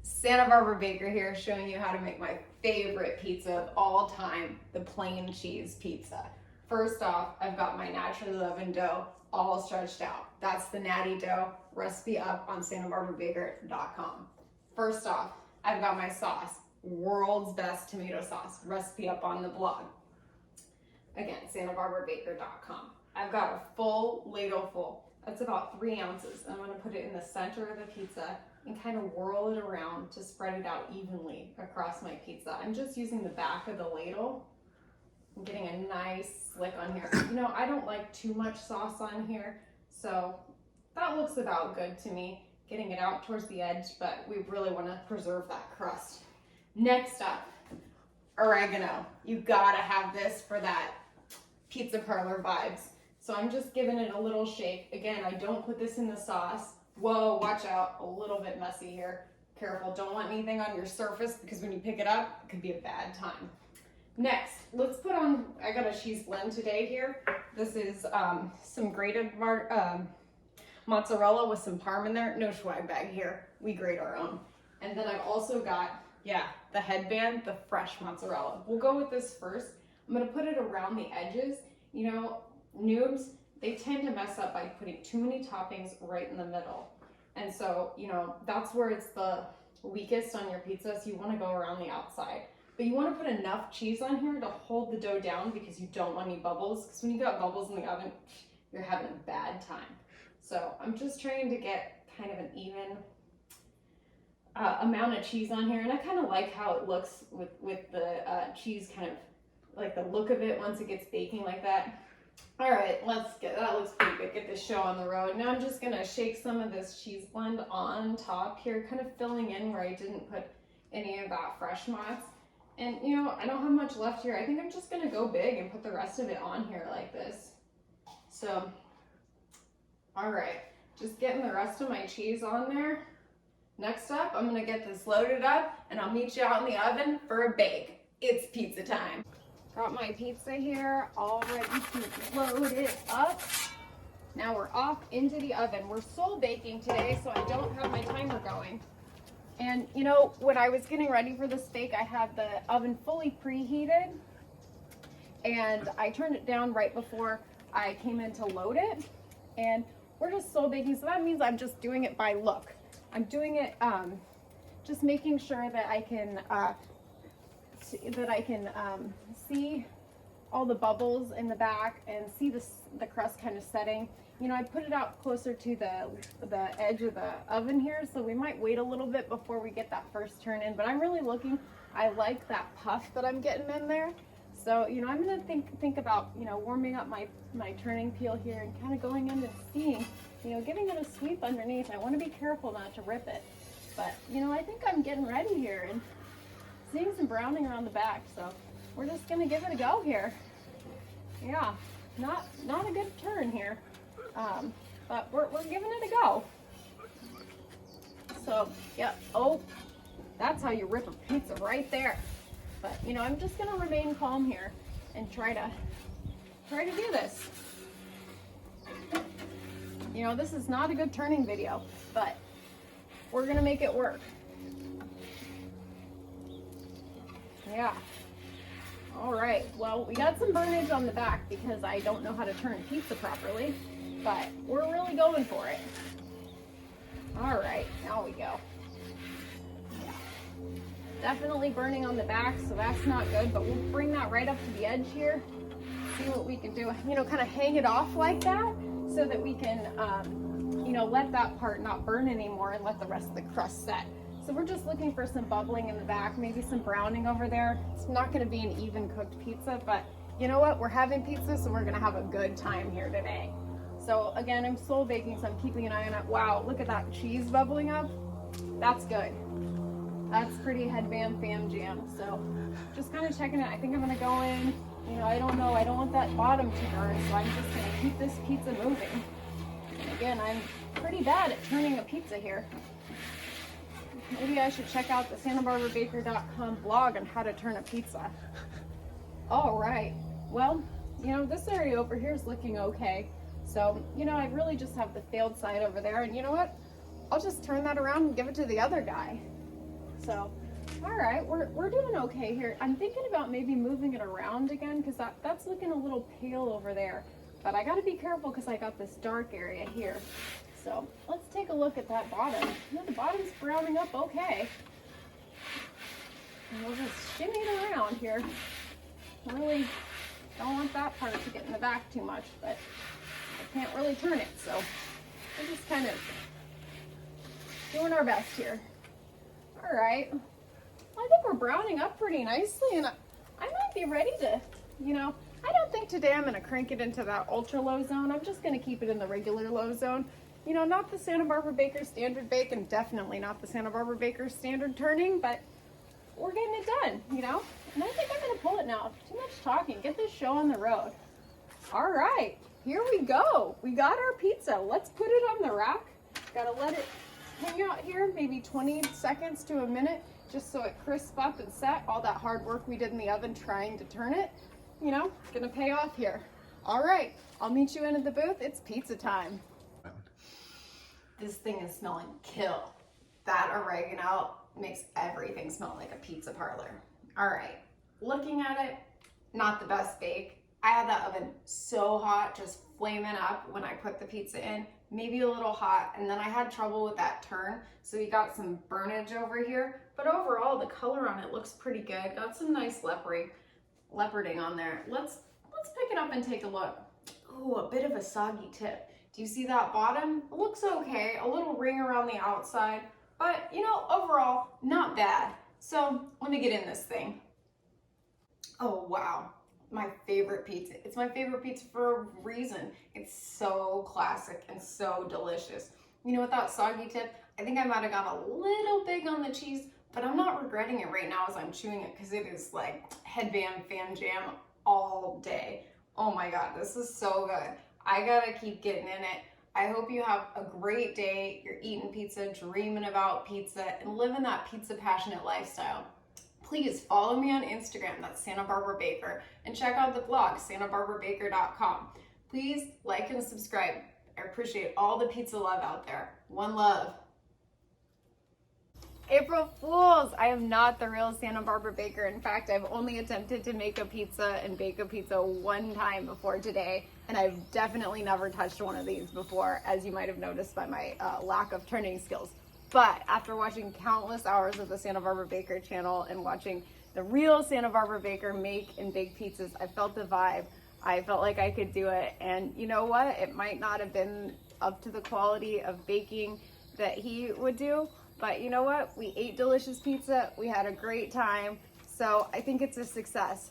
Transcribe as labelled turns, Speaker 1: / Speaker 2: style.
Speaker 1: Santa Barbara Baker here, showing you how to make my favorite pizza of all time, the plain cheese pizza. First off, I've got my naturally leavened dough all stretched out. That's the natty dough, recipe up on santabarbabaker.com. First off, I've got my sauce, world's best tomato sauce, recipe up on the blog. Again, santabarbabaker.com. I've got a full ladle full. That's about 3 ounces. I'm gonna put it in the center of the pizza and kind of whirl it around to spread it out evenly across my pizza. I'm just using the back of the ladle. I'm getting a nice slick on here. You know, I don't like too much sauce on here, so that looks about good to me, getting it out towards the edge, but we really wanna preserve that crust. Next up, oregano. You gotta have this for that pizza parlor vibes. So I'm just giving it a little shake. Again, I don't put this in the sauce. Whoa, watch out, a little bit messy here. Careful, don't want anything on your surface because when you pick it up, it could be a bad time. Next, let's put on, I got a cheese blend today here. This is some grated mozzarella with some parm in there. No swag bag here, we grate our own. And then I've also got, the headband, the fresh mozzarella. We'll go with this first. I'm gonna put it around the edges. You know, noobs, they tend to mess up by putting too many toppings right in the middle. And so, you know, that's where it's the weakest on your pizza, so you wanna go around the outside. But you wanna put enough cheese on here to hold the dough down because you don't want any bubbles, because when you got bubbles in the oven, you're having a bad time. So I'm just trying to get kind of an even amount of cheese on here, and I kind of like how it looks with the cheese, kind of like the look of it once it gets baking like that. All right, that looks pretty good. Get this show on the road. Now I'm just gonna shake some of this cheese blend on top here, kind of filling in where I didn't put any of that fresh mozz. And you know, I don't have much left here. I think I'm just gonna go big and put the rest of it on here like this. So, all right, just getting the rest of my cheese on there. Next up, I'm gonna get this loaded up and I'll meet you out in the oven for a bake. It's pizza time. Got my pizza here, all ready to load it up. Now we're off into the oven. We're soul baking today, so I don't have my timer going. And you know, when I was getting ready for this bake, I had the oven fully preheated and I turned it down right before I came in to load it. And we're just soul baking, so that means I'm just doing it by look. I'm doing it, just making sure that I can see all the bubbles in the back and see the crust kind of setting. You know, I put it out closer to the edge of the oven here, so we might wait a little bit before we get that first turn in, but I'm really looking, I like that puff that I'm getting in there. So, you know, I'm gonna think about, you know, warming up my turning peel here and kind of going in and seeing, you know, giving it a sweep underneath. I want to be careful not to rip it, but you know, I think I'm getting ready here and seeing some browning around the back, so we're just gonna give it a go here. Yeah, not a good turn here, but we're giving it a go. So yeah, oh, that's how you rip a pizza right there. But you know, I'm just gonna remain calm here and try to do this. You know, this is not a good turning video, but we're gonna make it work. Yeah. All right, well, we got some burnage on the back because I don't know how to turn pizza properly, but we're really going for it. All right, now we go. Yeah. Definitely burning on the back, so that's not good, but we'll bring that right up to the edge here, see what we can do. You know, kind of hang it off like that so that we can, you know, let that part not burn anymore and let the rest of the crust set. So we're just looking for some bubbling in the back, maybe some browning over there. It's not gonna be an even cooked pizza, but you know what? We're having pizza, so we're gonna have a good time here today. So again, I'm soul baking, so I'm keeping an eye on it. Wow, look at that cheese bubbling up. That's good. That's pretty headband fam jam. So just kind of checking it. I think I'm gonna go in, you know, I don't know, I don't want that bottom to burn, so I'm just gonna keep this pizza moving. And again, I'm pretty bad at turning a pizza here. Maybe I should check out the santabarbabaker.com blog on how to turn a pizza. All right, well, you know, this area over here is looking okay. So, you know, I really just have the failed side over there, and you know what? I'll just turn that around and give it to the other guy. So, all right, we're doing okay here. I'm thinking about maybe moving it around again because that's looking a little pale over there. But I gotta be careful because I got this dark area here. So let's take a look at that bottom. You know, the bottom's browning up okay. And we'll just shimmy it around here. Really don't want that part to get in the back too much, but I can't really turn it, so we're just kind of doing our best here. All right. Well, I think we're browning up pretty nicely, and I might be ready to, you know, I don't think today I'm gonna crank it into that ultra low zone. I'm just gonna keep it in the regular low zone. You know, not the Santa Barbara Baker standard bake, and definitely not the Santa Barbara Baker standard turning, but we're getting it done, you know? And I think I'm gonna pull it now. Too much talking, get this show on the road. All right, here we go. We got our pizza. Let's put it on the rack. Gotta let it hang out here, maybe 20 seconds to a minute, just so it crisps up and set. All that hard work we did in the oven trying to turn it, you know, gonna pay off here. All right, I'll meet you in at the booth. It's pizza time. This thing is smelling kill. That oregano makes everything smell like a pizza parlor. All right, looking at it, not the best bake. I had that oven so hot, just flaming up when I put the pizza in, maybe a little hot, and then I had trouble with that turn, so we got some burnage over here, but overall the color on it looks pretty good. Got some nice leoparding on there. Let's pick it up and take a look. Ooh, a bit of a soggy tip. Do you see that bottom? It looks okay, a little ring around the outside, but you know, overall, not bad. So let me get in this thing. Oh wow, my favorite pizza. It's my favorite pizza for a reason. It's so classic and so delicious. You know, with that soggy tip, I think I might have gone a little big on the cheese, but I'm not regretting it right now as I'm chewing it because it is like headband fan jam all day. Oh my God, this is so good. I gotta keep getting in it. I hope you have a great day. You're eating pizza, dreaming about pizza, and living that pizza passionate lifestyle. Please follow me on Instagram, that's Santa Barbara Baker, and check out the blog, santabarbarabaker.com. Please like and subscribe. I appreciate all the pizza love out there. One love. April Fools! I am not the real Santa Barbara Baker. In fact, I've only attempted to make a pizza and bake a pizza one time before today, and I've definitely never touched one of these before, as you might have noticed by my lack of turning skills. But after watching countless hours of the Santa Barbara Baker channel and watching the real Santa Barbara Baker make and bake pizzas, I felt the vibe. I felt like I could do it, and you know what? It might not have been up to the quality of baking that he would do, but you know what? We ate delicious pizza. We had a great time. So I think it's a success.